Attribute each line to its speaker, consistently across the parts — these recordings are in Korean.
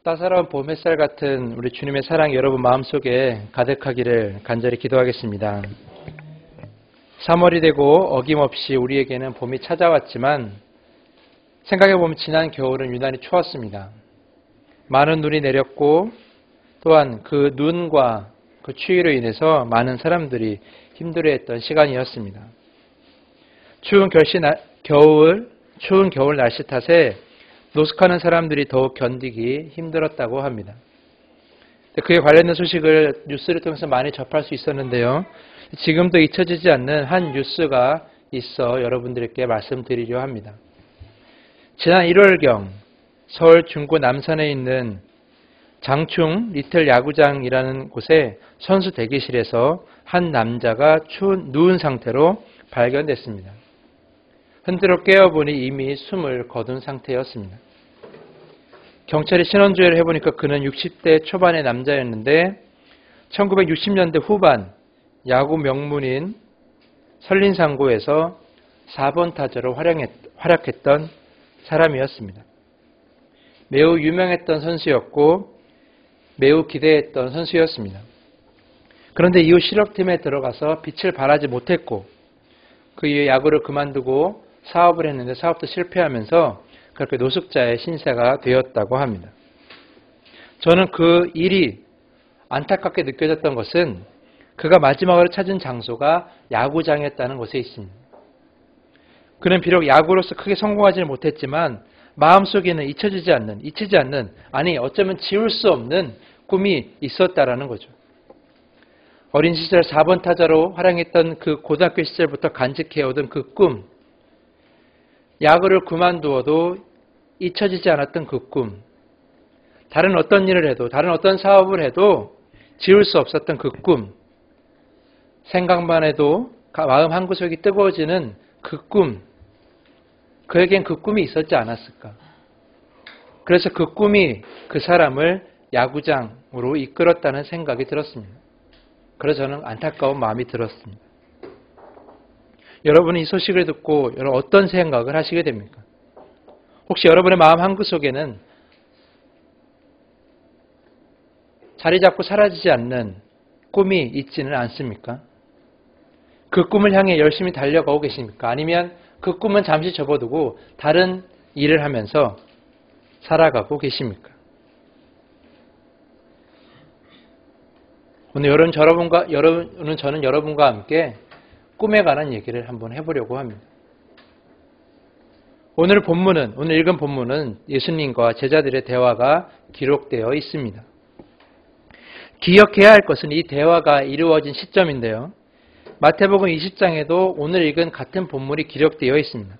Speaker 1: 따사로운 봄 햇살 같은 우리 주님의 사랑 여러분 마음속에 가득하기를 간절히 기도하겠습니다. 3월이 되고 어김없이 우리에게는 봄이 찾아왔지만 생각해보면 지난 겨울은 유난히 추웠습니다. 많은 눈이 내렸고 또한 그 눈과 그 추위로 인해서 많은 사람들이 힘들어했던 시간이었습니다. 추운 겨울 날씨 탓에 노숙하는 사람들이 더욱 견디기 힘들었다고 합니다. 그에 관련된 소식을 뉴스를 통해서 많이 접할 수 있었는데요. 지금도 잊혀지지 않는 한 뉴스가 있어 여러분들께 말씀드리려 합니다. 지난 1월경 서울 중구 남산에 있는 장충 리틀 야구장이라는 곳에 선수 대기실에서 한 남자가 누운 상태로 발견됐습니다. 흔들어 깨어보니 이미 숨을 거둔 상태였습니다. 경찰이 신원조회를 해보니까 그는 60대 초반의 남자였는데 1960년대 후반 야구 명문인 설린상고에서 4번 타자로 활약했던 사람이었습니다. 매우 유명했던 선수였고 매우 기대했던 선수였습니다. 그런데 이후 실업팀에 들어가서 빛을 발하지 못했고 그 이후에 야구를 그만두고 사업을 했는데 사업도 실패하면서 그렇게 노숙자의 신세가 되었다고 합니다. 저는 그 일이 안타깝게 느껴졌던 것은 그가 마지막으로 찾은 장소가 야구장이었다는 것에 있습니다. 그는 비록 야구로서 크게 성공하지는 못했지만 마음속에는 잊히지 않는, 아니 어쩌면 지울 수 없는 꿈이 있었다라는 거죠. 어린 시절 4번 타자로 활약했던 그 고등학교 시절부터 간직해오던 그 꿈, 야구를 그만두어도 잊혀지지 않았던 그 꿈, 다른 어떤 일을 해도, 다른 어떤 사업을 해도 지울 수 없었던 그 꿈, 생각만 해도 마음 한구석이 뜨거워지는 그 꿈, 그에겐 그 꿈이 있었지 않았을까. 그래서 그 꿈이 그 사람을 야구장으로 이끌었다는 생각이 들었습니다. 그래서 저는 안타까운 마음이 들었습니다. 여러분은 이 소식을 듣고 여러분 어떤 생각을 하시게 됩니까? 혹시 여러분의 마음 한구석에는 자리 잡고 사라지지 않는 꿈이 있지는 않습니까? 그 꿈을 향해 열심히 달려가고 계십니까? 아니면 그 꿈은 잠시 접어두고 다른 일을 하면서 살아가고 계십니까? 오늘은 저는 여러분과 함께 꿈에 관한 얘기를 한번 해보려고 합니다. 오늘 읽은 본문은 예수님과 제자들의 대화가 기록되어 있습니다. 기억해야 할 것은 이 대화가 이루어진 시점인데요. 마태복음 20장에도 오늘 읽은 같은 본문이 기록되어 있습니다.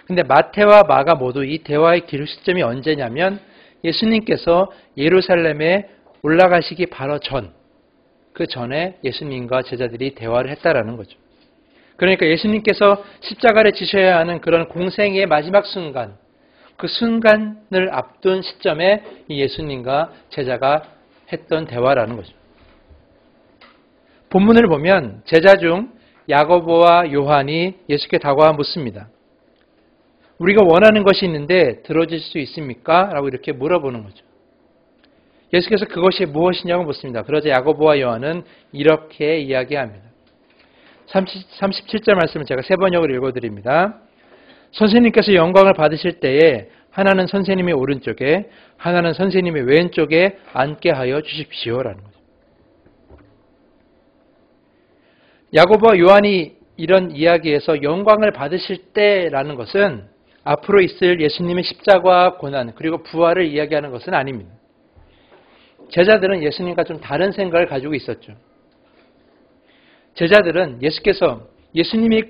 Speaker 1: 근데 마태와 마가 모두 이 대화의 기록 시점이 언제냐면 예수님께서 예루살렘에 올라가시기 바로 그 전에 예수님과 제자들이 대화를 했다라는 거죠. 그러니까 예수님께서 십자가를 지셔야 하는 그런 공생의 마지막 순간, 그 순간을 앞둔 시점에 이 예수님과 제자가 했던 대화라는 거죠. 본문을 보면 제자 중 야고보와 요한이 예수께 다가와 묻습니다. 우리가 원하는 것이 있는데 들어줄 수 있습니까? 라고 이렇게 물어보는 거죠. 예수께서 그것이 무엇이냐고 묻습니다. 그러자 야고보와 요한은 이렇게 이야기합니다. 37절 말씀을 제가 세 번역을 읽어드립니다. 선생님께서 영광을 받으실 때에 하나는 선생님의 오른쪽에 하나는 선생님의 왼쪽에 앉게 하여 주십시오라는 거죠. 야고보와 요한이 이런 이야기에서 영광을 받으실 때라는 것은 앞으로 있을 예수님의 십자가와 고난 그리고 부활을 이야기하는 것은 아닙니다. 제자들은 예수님과 좀 다른 생각을 가지고 있었죠. 제자들은 예수님이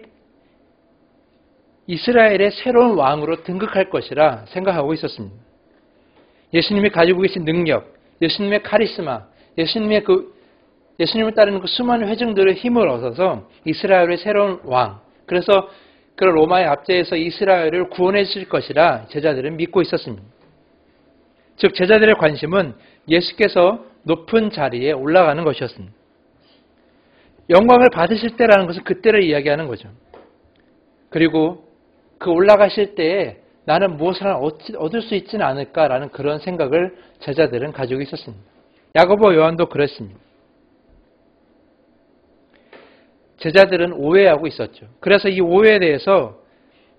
Speaker 1: 이스라엘의 새로운 왕으로 등극할 것이라 생각하고 있었습니다. 예수님이 가지고 계신 능력, 예수님의 카리스마, 예수님을 따르는 그 수많은 회중들의 힘을 얻어서 이스라엘의 새로운 왕, 그래서 그런 로마의 압제에서 이스라엘을 구원해 주실 것이라 제자들은 믿고 있었습니다. 즉 제자들의 관심은 예수께서 높은 자리에 올라가는 것이었습니다. 영광을 받으실 때라는 것은 그때를 이야기하는 거죠. 그리고 그 올라가실 때에 나는 무엇을 얻을 수 있지는 않을까라는 그런 생각을 제자들은 가지고 있었습니다. 야고보 요한도 그랬습니다. 제자들은 오해하고 있었죠. 그래서 이 오해에 대해서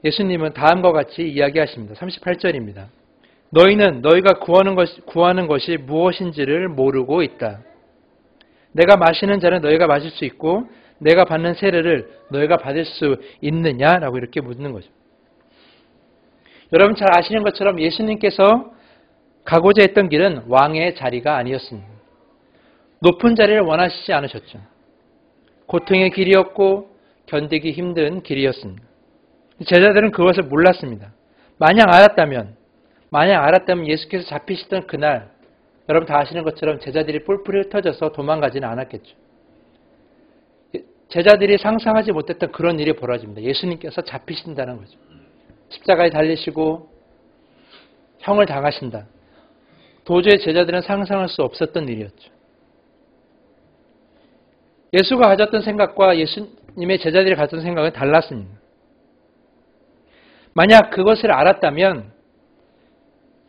Speaker 1: 예수님은 다음과 같이 이야기하십니다. 38절입니다. 너희는 너희가 구하는 것이 무엇인지를 모르고 있다. 내가 마시는 잔은 너희가 마실 수 있고 내가 받는 세례를 너희가 받을 수 있느냐라고 이렇게 묻는 거죠. 여러분 잘 아시는 것처럼 예수님께서 가고자 했던 길은 왕의 자리가 아니었습니다. 높은 자리를 원하시지 않으셨죠. 고통의 길이었고 견디기 힘든 길이었습니다. 제자들은 그것을 몰랐습니다. 만약 알았다면 예수께서 잡히시던 그날 여러분 다 아시는 것처럼 제자들이 뿔뿔이 흩어져서 도망가지는 않았겠죠. 제자들이 상상하지 못했던 그런 일이 벌어집니다. 예수님께서 잡히신다는 거죠. 십자가에 달리시고 형을 당하신다. 도저히 제자들은 상상할 수 없었던 일이었죠. 예수가 가졌던 생각과 예수님의 제자들이 가졌던 생각은 달랐습니다. 만약 그것을 알았다면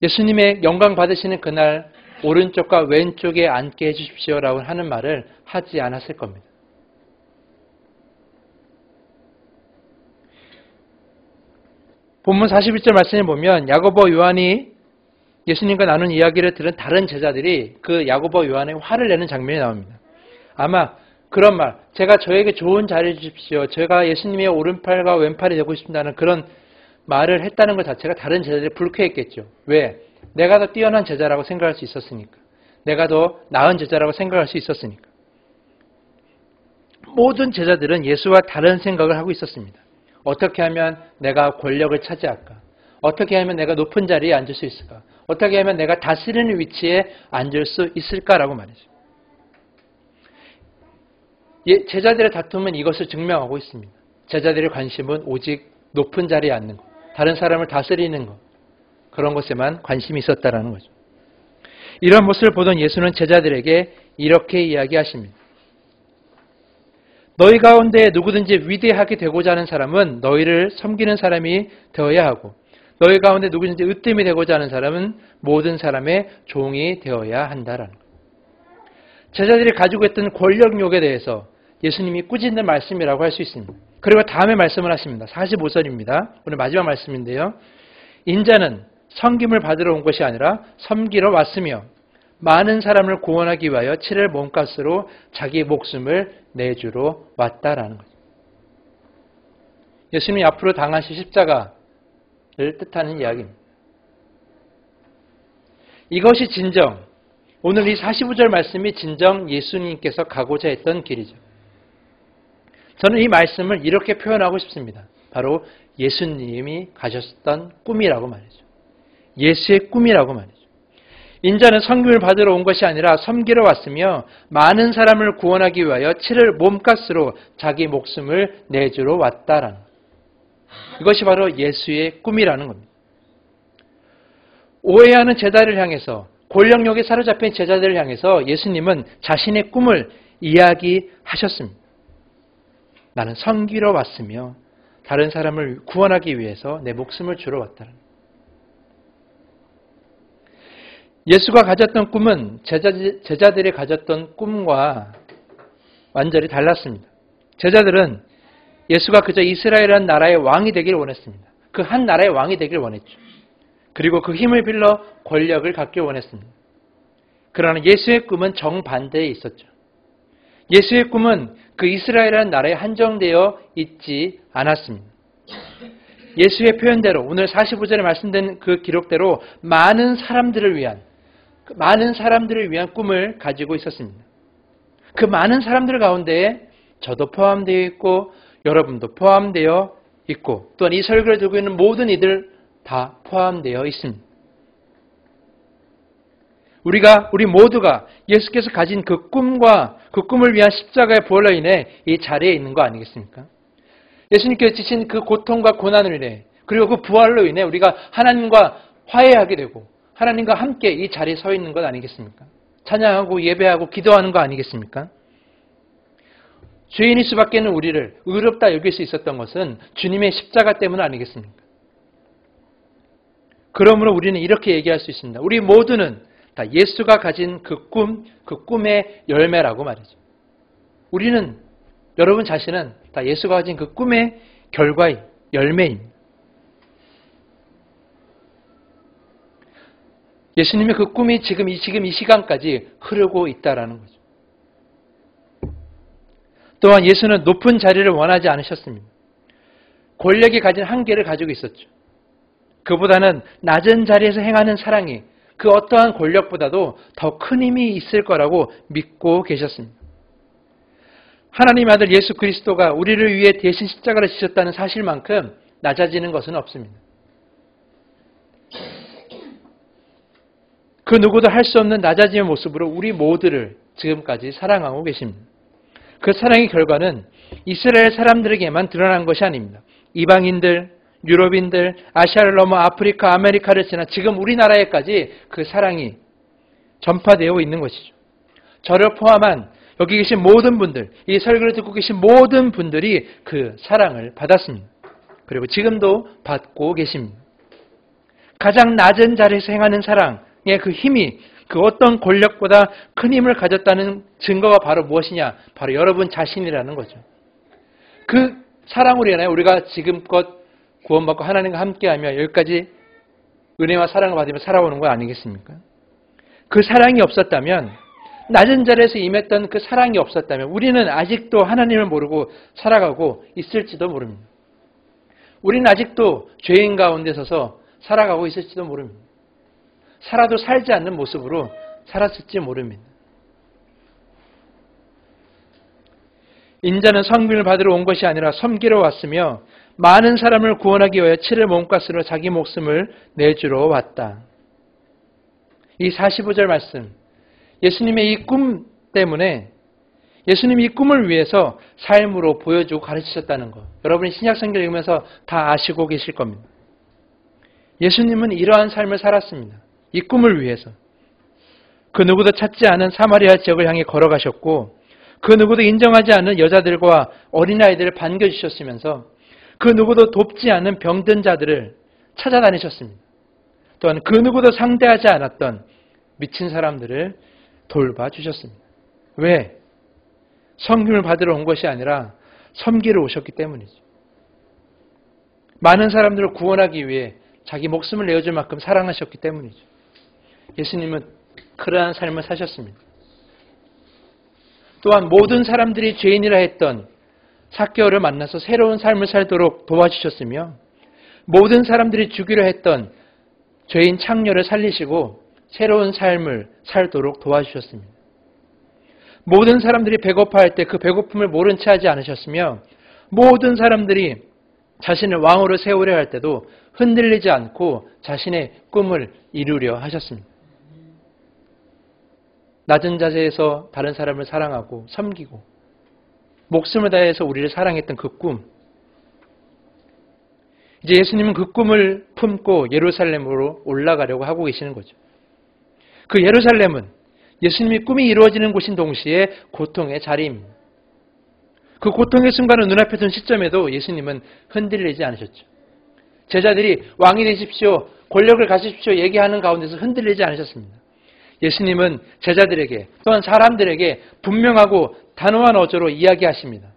Speaker 1: 예수님의 영광 받으시는 그날 오른쪽과 왼쪽에 앉게 해주십시오라고 하는 말을 하지 않았을 겁니다. 본문 41절 말씀에 보면 야고보 요한이 예수님과 나눈 이야기를 들은 다른 제자들이 그 야고보 요한에 화를 내는 장면이 나옵니다. 아마 그런 말, 제가 저에게 좋은 자리를 주십시오. 제가 예수님의 오른팔과 왼팔이 되고 싶다는 그런 말을 했다는 것 자체가 다른 제자들이 불쾌했겠죠. 왜? 내가 더 뛰어난 제자라고 생각할 수 있었으니까. 내가 더 나은 제자라고 생각할 수 있었으니까. 모든 제자들은 예수와 다른 생각을 하고 있었습니다. 어떻게 하면 내가 권력을 차지할까? 어떻게 하면 내가 높은 자리에 앉을 수 있을까? 어떻게 하면 내가 다스리는 위치에 앉을 수 있을까라고 말이죠. 제자들의 다툼은 이것을 증명하고 있습니다. 제자들의 관심은 오직 높은 자리에 앉는 것, 다른 사람을 다스리는 것, 그런 것에만 관심이 있었다라는 거죠. 이런 모습을 보던 예수는 제자들에게 이렇게 이야기하십니다. 너희 가운데 누구든지 위대하게 되고자 하는 사람은 너희를 섬기는 사람이 되어야 하고 너희 가운데 누구든지 으뜸이 되고자 하는 사람은 모든 사람의 종이 되어야 한다라는 거예요. 제자들이 가지고 있던 권력욕에 대해서 예수님이 꾸짖는 말씀이라고 할 수 있습니다. 그리고 다음에 말씀을 하십니다. 45절입니다. 오늘 마지막 말씀인데요. 인자는 섬김을 받으러 온 것이 아니라 섬기러 왔으며 많은 사람을 구원하기 위하여 치를 몸값으로 자기 목숨을 내주러 왔다라는 거죠. 예수님이 앞으로 당하실 십자가를 뜻하는 이야기입니다. 이것이 진정, 오늘 이 45절 말씀이 진정 예수님께서 가고자 했던 길이죠. 저는 이 말씀을 이렇게 표현하고 싶습니다. 바로 예수님이 가셨던 꿈이라고 말이죠. 예수의 꿈이라고 말이죠. 인자는 섬김을 받으러 온 것이 아니라 섬기러 왔으며 많은 사람을 구원하기 위하여 치를 몸값으로 자기 목숨을 내주러 왔다라는 것. 이것이 바로 예수의 꿈이라는 겁니다. 오해하는 제자를 향해서 권력욕에 사로잡힌 제자들을 향해서 예수님은 자신의 꿈을 이야기하셨습니다. 나는 섬기러 왔으며 다른 사람을 구원하기 위해서 내 목숨을 주러 왔다는 것. 예수가 가졌던 꿈은 제자들이 가졌던 꿈과 완전히 달랐습니다. 제자들은 예수가 그저 이스라엘이라는 나라의 왕이 되기를 원했습니다. 그 한 나라의 왕이 되기를 원했죠. 그리고 그 힘을 빌려 권력을 갖길 원했습니다. 그러나 예수의 꿈은 정반대에 있었죠. 예수의 꿈은 그 이스라엘이라는 나라에 한정되어 있지 않았습니다. 예수의 표현대로 오늘 45절에 말씀된 그 기록대로 많은 사람들을 위한 꿈을 가지고 있었습니다. 그 많은 사람들 가운데에 저도 포함되어 있고 여러분도 포함되어 있고 또한 이 설교를 듣고 있는 모든 이들 다 포함되어 있습니다. 우리 모두가 예수께서 가진 그 꿈과 그 꿈을 위한 십자가의 부활로 인해 이 자리에 있는 거 아니겠습니까? 예수님께서 지신 그 고통과 고난으로 인해 그리고 그 부활로 인해 우리가 하나님과 화해하게 되고 하나님과 함께 이 자리에 서 있는 것 아니겠습니까? 찬양하고 예배하고 기도하는 거 아니겠습니까? 죄인일 수밖에는 우리를 의롭다 여길 수 있었던 것은 주님의 십자가 때문 아니겠습니까? 그러므로 우리는 이렇게 얘기할 수 있습니다. 우리 모두는 다 예수가 가진 그 꿈의 열매라고 말이죠. 우리는, 여러분 자신은 다 예수가 가진 그 꿈의 결과의 열매입니다. 예수님의 그 꿈이 지금 이 시간까지 흐르고 있다라는 거죠. 또한 예수는 높은 자리를 원하지 않으셨습니다. 권력이 가진 한계를 가지고 있었죠. 그보다는 낮은 자리에서 행하는 사랑이 그 어떠한 권력보다도 더 큰 힘이 있을 거라고 믿고 계셨습니다. 하나님의 아들 예수 그리스도가 우리를 위해 대신 십자가를 지셨다는 사실만큼 낮아지는 것은 없습니다. 그 누구도 할 수 없는 낮아짐의 모습으로 우리 모두를 지금까지 사랑하고 계십니다. 그 사랑의 결과는 이스라엘 사람들에게만 드러난 것이 아닙니다. 이방인들, 유럽인들, 아시아를 넘어 아프리카, 아메리카를 지나 지금 우리나라에까지 그 사랑이 전파되어 있는 것이죠. 저를 포함한 여기 계신 모든 분들, 이 설교를 듣고 계신 모든 분들이 그 사랑을 받았습니다. 그리고 지금도 받고 계십니다. 가장 낮은 자리에서 행하는 사랑의 그 힘이 그 어떤 권력보다 큰 힘을 가졌다는 증거가 바로 무엇이냐? 바로 여러분 자신이라는 거죠. 그 사랑으로 인하여 우리가 지금껏 구원받고 하나님과 함께하며 여기까지 은혜와 사랑을 받으며 살아오는 거 아니겠습니까? 그 사랑이 없었다면, 낮은 자리에서 임했던 그 사랑이 없었다면 우리는 아직도 하나님을 모르고 살아가고 있을지도 모릅니다. 우리는 아직도 죄인 가운데 서서 살아가고 있을지도 모릅니다. 살아도 살지 않는 모습으로 살았을지 모릅니다. 인자는 성민을 받으러 온 것이 아니라 섬기러 왔으며 많은 사람을 구원하기 위하여 치를 몸값으로 자기 목숨을 내주러 왔다. 이 45절 말씀, 예수님의 이 꿈 때문에, 예수님이 이 꿈을 위해서 삶으로 보여주고 가르치셨다는 것, 여러분이 신약성경을 읽으면서 다 아시고 계실 겁니다. 예수님은 이러한 삶을 살았습니다. 이 꿈을 위해서. 그 누구도 찾지 않은 사마리아 지역을 향해 걸어가셨고, 그 누구도 인정하지 않은 여자들과 어린아이들을 반겨주셨으면서 그 누구도 돕지 않은 병든 자들을 찾아다니셨습니다. 또한 그 누구도 상대하지 않았던 미친 사람들을 돌봐주셨습니다. 왜? 섬김을 받으러 온 것이 아니라 섬기러 오셨기 때문이죠. 많은 사람들을 구원하기 위해 자기 목숨을 내어줄 만큼 사랑하셨기 때문이죠. 예수님은 그러한 삶을 사셨습니다. 또한 모든 사람들이 죄인이라 했던 삭개오를 만나서 새로운 삶을 살도록 도와주셨으며, 모든 사람들이 죽이려 했던 죄인 창녀를 살리시고 새로운 삶을 살도록 도와주셨습니다. 모든 사람들이 배고파할 때 그 배고픔을 모른 채 하지 않으셨으며, 모든 사람들이 자신을 왕으로 세우려 할 때도 흔들리지 않고 자신의 꿈을 이루려 하셨습니다. 낮은 자세에서 다른 사람을 사랑하고 섬기고 목숨을 다해서 우리를 사랑했던 그 꿈, 이제 예수님은 그 꿈을 품고 예루살렘으로 올라가려고 하고 계시는 거죠. 그 예루살렘은 예수님의 꿈이 이루어지는 곳인 동시에 고통의 자리입니다. 그 고통의 순간을 눈앞에 둔 시점에도 예수님은 흔들리지 않으셨죠. 제자들이 왕이 되십시오, 권력을 가지십시오 얘기하는 가운데서 흔들리지 않으셨습니다. 예수님은 제자들에게 또한 사람들에게 분명하고 단호한 어조로 이야기하십니다.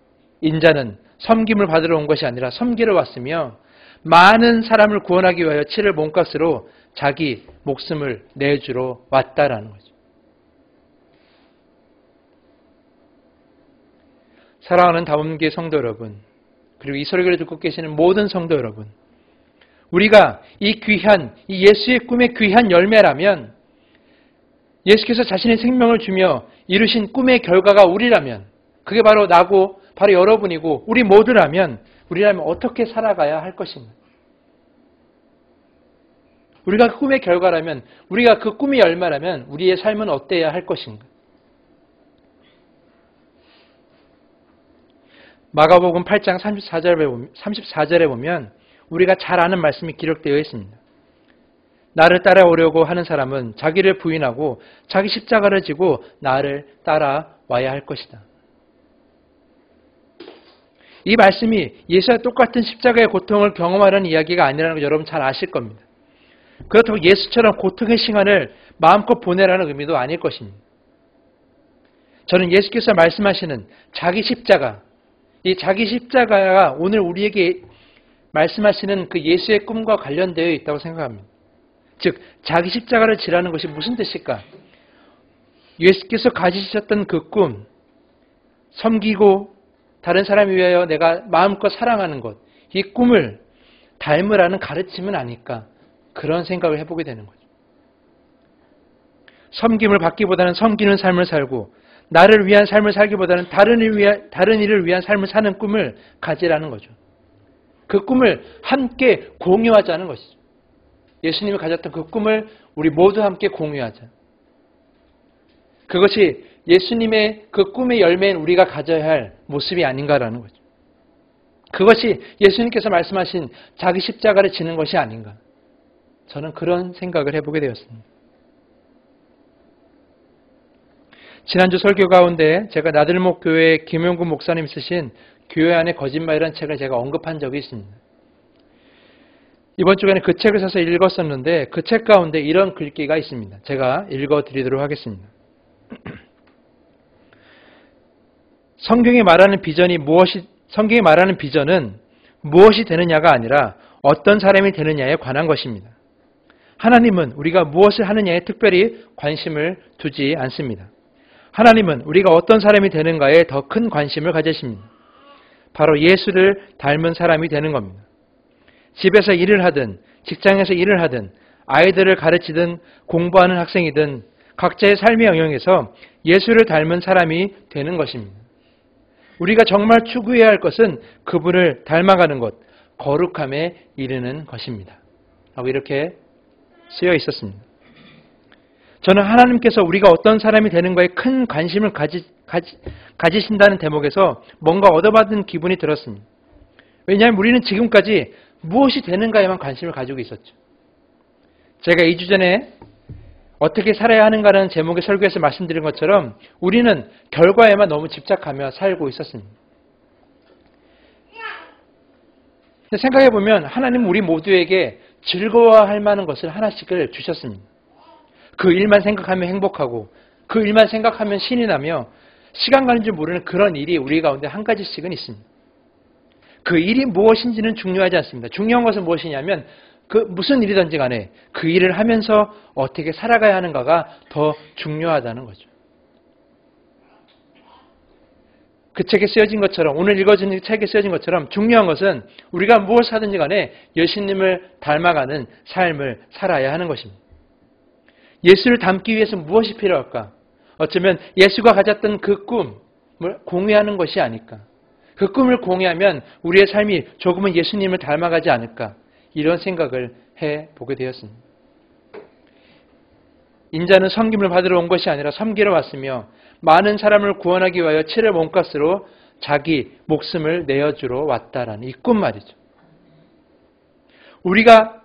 Speaker 1: 인자는 섬김을 받으러 온 것이 아니라 섬기러 왔으며 많은 사람을 구원하기 위하여 치를 몸값으로 자기 목숨을 내주러 왔다라는 거죠. 사랑하는 다음교회 성도 여러분, 그리고 이 설교를 듣고 계시는 모든 성도 여러분, 우리가 이 귀한, 이 예수의 꿈의 귀한 열매라면, 예수께서 자신의 생명을 주며 이루신 꿈의 결과가 우리라면, 그게 바로 나고 바로 여러분이고 우리 모두라면, 우리라면 어떻게 살아가야 할 것인가? 우리가 그 꿈의 결과라면, 우리가 그 꿈의 열매라면 우리의 삶은 어때야 할 것인가? 마가복음 8장 34절에 보면 우리가 잘 아는 말씀이 기록되어 있습니다. 나를 따라오려고 하는 사람은 자기를 부인하고 자기 십자가를 지고 나를 따라와야 할 것이다. 이 말씀이 예수와 똑같은 십자가의 고통을 경험하려는 이야기가 아니라는 걸 여러분 잘 아실 겁니다. 그렇다고 예수처럼 고통의 시간을 마음껏 보내라는 의미도 아닐 것입니다. 저는 예수께서 말씀하시는 자기 십자가, 이 자기 십자가가 오늘 우리에게 말씀하시는 그 예수의 꿈과 관련되어 있다고 생각합니다. 즉 자기 십자가를 지라는 것이 무슨 뜻일까? 예수께서 가지셨던 그 꿈, 섬기고 다른 사람을 위하여 내가 마음껏 사랑하는 것, 이 꿈을 닮으라는 가르침은 아닐까? 그런 생각을 해보게 되는 거죠. 섬김을 받기보다는 섬기는 삶을 살고 나를 위한 삶을 살기보다는 다른 이를 위한 삶을 사는 꿈을 가지라는 거죠. 그 꿈을 함께 공유하자는 것이죠. 예수님이 가졌던 그 꿈을 우리 모두 함께 공유하자. 그것이 예수님의 그 꿈의 열매인 우리가 가져야 할 모습이 아닌가라는 거죠. 그것이 예수님께서 말씀하신 자기 십자가를 지는 것이 아닌가. 저는 그런 생각을 해보게 되었습니다. 지난주 설교 가운데 제가 나들목 교회 김용구 목사님 쓰신 교회 안의 거짓말이라는 책을 제가 언급한 적이 있습니다. 이번 주간에 그 책을 사서 읽었었는데 그 책 가운데 이런 글귀가 있습니다. 제가 읽어드리도록 하겠습니다. 성경이 말하는 비전은 무엇이 되느냐가 아니라 어떤 사람이 되느냐에 관한 것입니다. 하나님은 우리가 무엇을 하느냐에 특별히 관심을 두지 않습니다. 하나님은 우리가 어떤 사람이 되는가에 더 큰 관심을 가지십니다. 바로 예수를 닮은 사람이 되는 겁니다. 집에서 일을 하든 직장에서 일을 하든 아이들을 가르치든 공부하는 학생이든 각자의 삶의 영역에서 예수를 닮은 사람이 되는 것입니다. 우리가 정말 추구해야 할 것은 그분을 닮아가는 것, 거룩함에 이르는 것입니다. 하고 이렇게 쓰여 있었습니다. 저는 하나님께서 우리가 어떤 사람이 되는 거에 큰 관심을 가지신다는 대목에서 뭔가 얻어받은 기분이 들었습니다. 왜냐하면 우리는 지금까지 무엇이 되는가에만 관심을 가지고 있었죠. 제가 2주 전에 어떻게 살아야 하는가라는 제목의 설교에서 말씀드린 것처럼 우리는 결과에만 너무 집착하며 살고 있었습니다. 생각해보면 하나님은 우리 모두에게 즐거워할 만한 것을 하나씩을 주셨습니다. 그 일만 생각하면 행복하고 그 일만 생각하면 신이 나며 시간 가는 줄 모르는 그런 일이 우리 가운데 한 가지씩은 있습니다. 그 일이 무엇인지는 중요하지 않습니다. 중요한 것은 무엇이냐면 그 무슨 일이든지 간에 그 일을 하면서 어떻게 살아가야 하는가가 더 중요하다는 거죠. 그 책에 쓰여진 것처럼 오늘 읽어진 책에 쓰여진 것처럼 중요한 것은 우리가 무엇을 하든지 간에 예수님을 닮아가는 삶을 살아야 하는 것입니다. 예수를 닮기 위해서 무엇이 필요할까? 어쩌면 예수가 가졌던 그 꿈을 공유하는 것이 아닐까? 그 꿈을 공유하면 우리의 삶이 조금은 예수님을 닮아가지 않을까? 이런 생각을 해보게 되었습니다. 인자는 섬김을 받으러 온 것이 아니라 섬기러 왔으며 많은 사람을 구원하기 위하여 치를 몸값으로 자기 목숨을 내어주러 왔다라는 이 꿈 말이죠. 우리가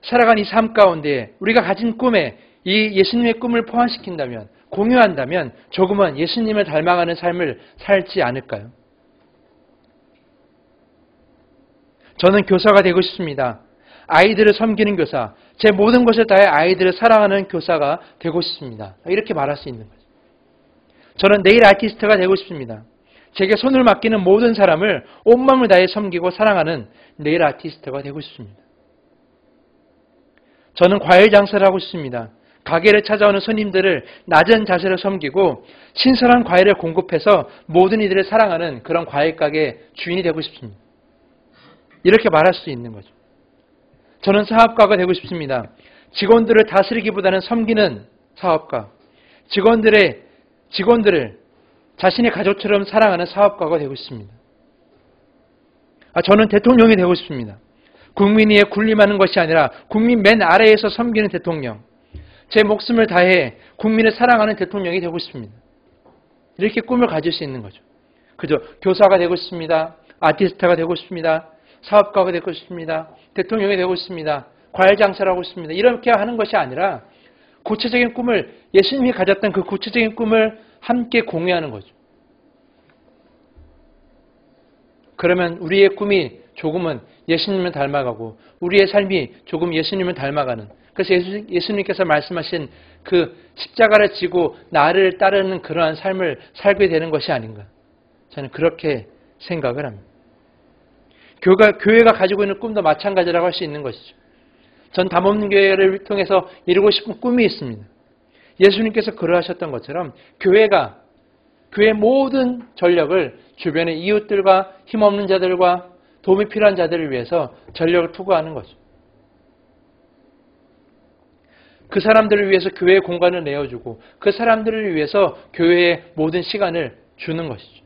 Speaker 1: 살아간 이 삶 가운데 우리가 가진 꿈에 이 예수님의 꿈을 포함시킨다면, 공유한다면 조금은 예수님을 닮아가는 삶을 살지 않을까요? 저는 교사가 되고 싶습니다. 아이들을 섬기는 교사, 제 모든 것을 다해 아이들을 사랑하는 교사가 되고 싶습니다. 이렇게 말할 수 있는 거죠. 저는 네일 아티스트가 되고 싶습니다. 제게 손을 맡기는 모든 사람을 온마음을 다해 섬기고 사랑하는 네일 아티스트가 되고 싶습니다. 저는 과일 장사를 하고 싶습니다. 가게를 찾아오는 손님들을 낮은 자세로 섬기고 신선한 과일을 공급해서 모든 이들을 사랑하는 그런 과일 가게 주인이 되고 싶습니다. 이렇게 말할 수 있는 거죠. 저는 사업가가 되고 싶습니다. 직원들을 다스리기보다는 섬기는 사업가, 직원들을 자신의 가족처럼 사랑하는 사업가가 되고 싶습니다. 저는 대통령이 되고 싶습니다. 국민 위에 군림하는 것이 아니라 국민 맨 아래에서 섬기는 대통령, 제 목숨을 다해 국민을 사랑하는 대통령이 되고 싶습니다. 이렇게 꿈을 가질 수 있는 거죠. 그죠? 교사가 되고 싶습니다. 아티스트가 되고 싶습니다. 사업가가 되고 싶습니다. 대통령이 되고 싶습니다. 과일 장사를 하고 싶습니다. 이렇게 하는 것이 아니라 구체적인 꿈을, 예수님이 가졌던 그 구체적인 꿈을 함께 공유하는 거죠. 그러면 우리의 꿈이 조금은 예수님을 닮아가고 우리의 삶이 조금 예수님을 닮아가는 그래서 예수님께서 말씀하신 그 십자가를 지고 나를 따르는 그러한 삶을 살게 되는 것이 아닌가. 저는 그렇게 생각을 합니다. 교회가 가지고 있는 꿈도 마찬가지라고 할 수 있는 것이죠. 전 담없는 교회를 통해서 이루고 싶은 꿈이 있습니다. 예수님께서 그러하셨던 것처럼 교회의 모든 전력을 주변의 이웃들과 힘없는 자들과 도움이 필요한 자들을 위해서 전력을 투구하는 거죠. 그 사람들을 위해서 교회의 공간을 내어주고 그 사람들을 위해서 교회의 모든 시간을 주는 것이죠.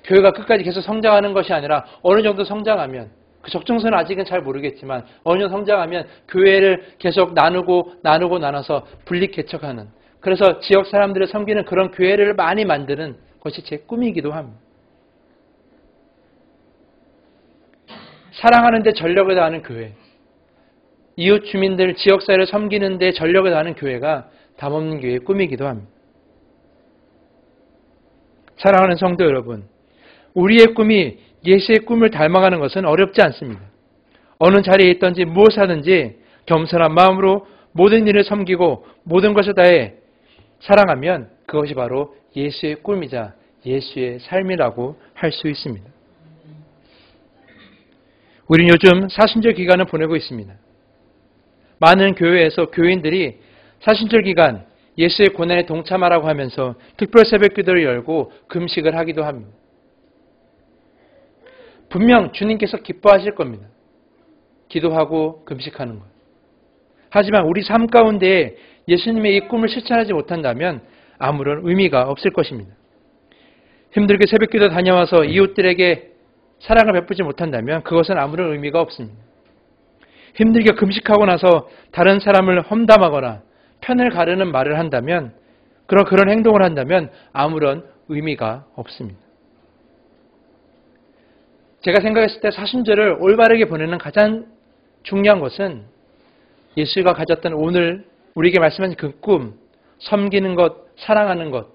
Speaker 1: 교회가 끝까지 계속 성장하는 것이 아니라 어느 정도 성장하면, 그 적정선은 아직은 잘 모르겠지만 어느 정도 성장하면 교회를 계속 나눠서 분리 개척하는, 그래서 지역 사람들을 섬기는 그런 교회를 많이 만드는 것이 제 꿈이기도 합니다. 사랑하는 데 전력을 다하는 교회, 이웃 주민들, 지역사회를 섬기는 데 전력을 다하는 교회가 담없는 교회의 꿈이기도 합니다. 사랑하는 성도 여러분, 우리의 꿈이 예수의 꿈을 닮아가는 것은 어렵지 않습니다. 어느 자리에 있든지 무엇을 하든지 겸손한 마음으로 모든 일을 섬기고 모든 것을 다해 사랑하면 그것이 바로 예수의 꿈이자 예수의 삶이라고 할 수 있습니다. 우리는 요즘 사순절 기간을 보내고 있습니다. 많은 교회에서 교인들이 사순절 기간 예수의 고난에 동참하라고 하면서 특별 새벽 기도를 열고 금식을 하기도 합니다. 분명 주님께서 기뻐하실 겁니다. 기도하고 금식하는 것. 하지만 우리 삶 가운데 예수님의 이 꿈을 실천하지 못한다면 아무런 의미가 없을 것입니다. 힘들게 새벽 기도 다녀와서 이웃들에게 사랑을 베푸지 못한다면 그것은 아무런 의미가 없습니다. 힘들게 금식하고 나서 다른 사람을 험담하거나 편을 가르는 말을 한다면, 그런 행동을 한다면 아무런 의미가 없습니다. 제가 생각했을 때 사순절을 올바르게 보내는 가장 중요한 것은 예수가 가졌던 오늘 우리에게 말씀하신 그 꿈, 섬기는 것, 사랑하는 것,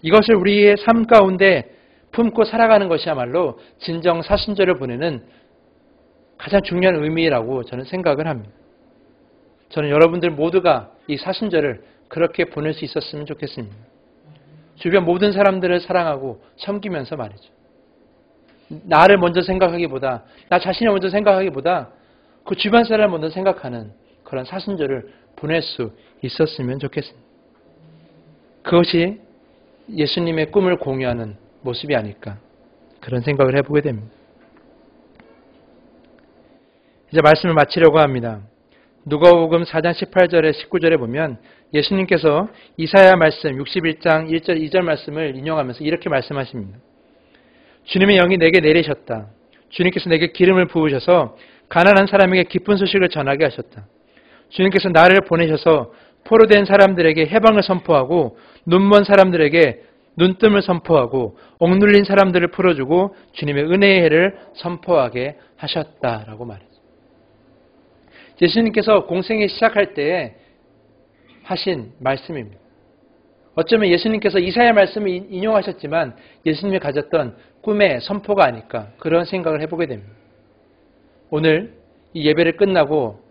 Speaker 1: 이것을 우리의 삶 가운데 품고 살아가는 것이야말로 진정 사순절을 보내는 가장 중요한 의미라고 저는 생각을 합니다. 저는 여러분들 모두가 이 사순절을 그렇게 보낼 수 있었으면 좋겠습니다. 주변 모든 사람들을 사랑하고 섬기면서 말이죠. 나를 먼저 생각하기보다, 나 자신을 먼저 생각하기보다 그 주변 사람을 먼저 생각하는 그런 사순절을 보낼 수 있었으면 좋겠습니다. 그것이 예수님의 꿈을 공유하는 모습이 아닐까, 그런 생각을 해보게 됩니다. 이제 말씀을 마치려고 합니다. 누가복음 4장 18절에 19절에 보면 예수님께서 이사야 말씀 61장 1절 2절 말씀을 인용하면서 이렇게 말씀하십니다. 주님의 영이 내게 내리셨다. 주님께서 내게 기름을 부으셔서 가난한 사람에게 기쁜 소식을 전하게 하셨다. 주님께서 나를 보내셔서 포로된 사람들에게 해방을 선포하고 눈먼 사람들에게 눈뜸을 선포하고 억눌린 사람들을 풀어주고 주님의 은혜의 해를 선포하게 하셨다라고 말했죠. 예수님께서 공생애 시작할 때 하신 말씀입니다. 어쩌면 예수님께서 이사야 말씀을 인용하셨지만 예수님이 가졌던 꿈의 선포가 아닐까, 그런 생각을 해보게 됩니다. 오늘 이 예배를 끝나고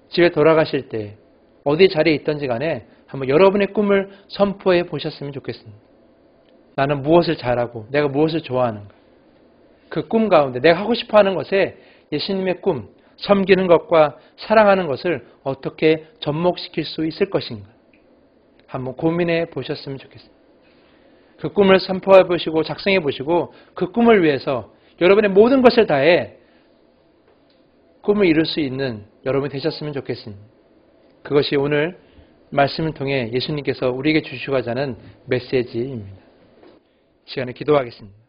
Speaker 1: 집에 돌아가실 때 어디 자리에 있든지 간에 한번 여러분의 꿈을 선포해 보셨으면 좋겠습니다. 나는 무엇을 잘하고 내가 무엇을 좋아하는가, 그 꿈 가운데 내가 하고 싶어하는 것에 예수님의 꿈, 섬기는 것과 사랑하는 것을 어떻게 접목시킬 수 있을 것인가 한번 고민해 보셨으면 좋겠습니다. 그 꿈을 선포해 보시고 작성해 보시고 그 꿈을 위해서 여러분의 모든 것을 다해 꿈을 이룰 수 있는 여러분이 되셨으면 좋겠습니다. 그것이 오늘 말씀을 통해 예수님께서 우리에게 주시고자 하는 메시지입니다. 시간에 기도하겠습니다.